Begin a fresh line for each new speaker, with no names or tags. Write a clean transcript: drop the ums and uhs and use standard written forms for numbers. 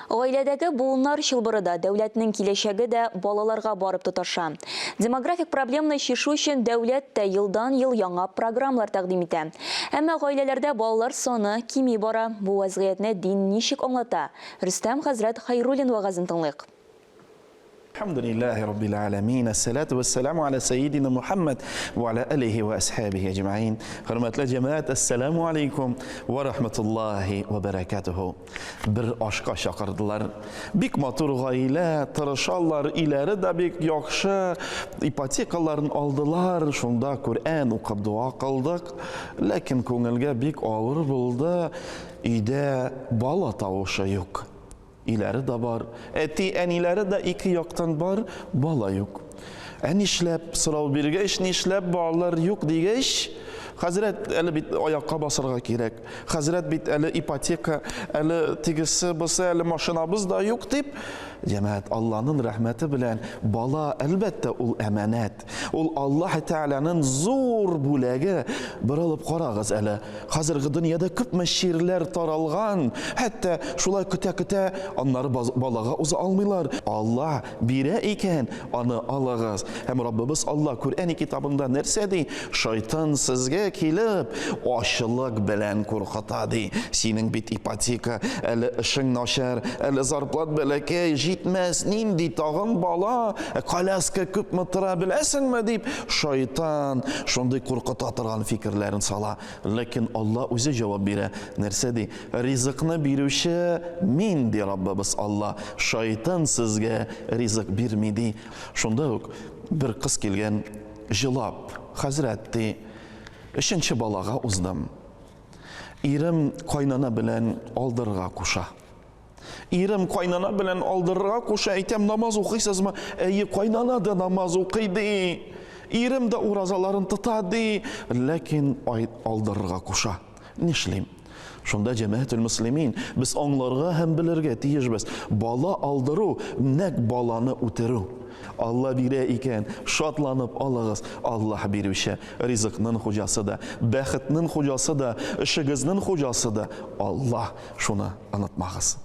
Гаиләдәге буыннар чылбырыда дәүләтнең киләчәге дә балаларга барып тоташа. Демографик проблеманы чишү өчен дәүләт тә елдан-ел яңа программалар тәкъдим итә. Әмма гаиләләрдә балалар саны кими бара. Бу вазгыятьне дин ничек аңлата? Рөстәм хәзрәт Хайруллин вагазын тыңлыйк.
Алхамдулиллахи раббил аламин. Ассалату вассаламу аля сайидина Мухаммад ва аля алихи ва асхабихи аджмаин. Хөрмәтле җәмәгать, ассаламу алейкум ва рахматуллахи ва баракатуху. Бер ашка чакырдылар. Бик матур гаилә, тырышалар, иләре дә бик яхшы. Ипотекаларын алдылар, шунда Кур'ан укып дуа кылдык. Ләкин күңелгә бик авыр булды. Өйдә бала тавышы юк. İləri də var. Әти, әниләре də iki яктан бар, бала юк. Нишләп сорау биргәч, нишләп балалар юк дигәч, хәзрәт әле бит аякка басырга кирәк. Хәзрәт бит әле ипотека, әле тигесе булса, әле машинабыз да юк дип, җәмәгать, Аллаһның рәхмәте белән бала әлбәттә ул әманәт. Ул Аллаһ Тәгаләнең зур бүләге. Бер алып карагыз әле. Хәзерге дөньяда күпме ширләр таралган, хәтта шулай көтә-көтә аннары балага уза алмыйлар. Аллаһ бирә икән, аны алыгыз. Һәм Раббыбыз Аллаһ Кур'ан китабында нәрсә ди? Шайтан сезгә килеп, ашлык белән куркыта ди. Синең бит ипотека, әле эшең начар, әле зарплат бәләкәй җитмәс, нинди тагын бала, коляска күпме тора беләсеңме дип, шайтан шундый куркыта торган фикерләрен сала. Ләкин Аллаһ үзе җавап бирә. Нәрсә ди? Ризыкны бирүче мин ди Раббыбыз Аллаһ. Шайтан сезгә ризык бирми ди. Шунда ук bir kız kelgen жылап, хәзрәт ди, 3нче балага уздым. Ирем кайнана белән алдырга куша. Ирем кайнана белән алдырга куша, әйтәм, намаз укыйсызмы? Әйе, кайнана да намаз укый ди. Ирем дә уразаларын тота ди, ләкин алдырга куша. Нишлим? Шунда җәмәгатьул муслимин, без аңларга һәм белергә тиешбез. Бала алдыру, нәк баланы үтерү. Алла бирә икән, шатланып алыгыз. Аллаһ бирүче, ризыкның хуҗасы да, бәхетнең хуҗасы да, эшегезнең хуҗасы да. Аллаһ, шуны онытмагыз.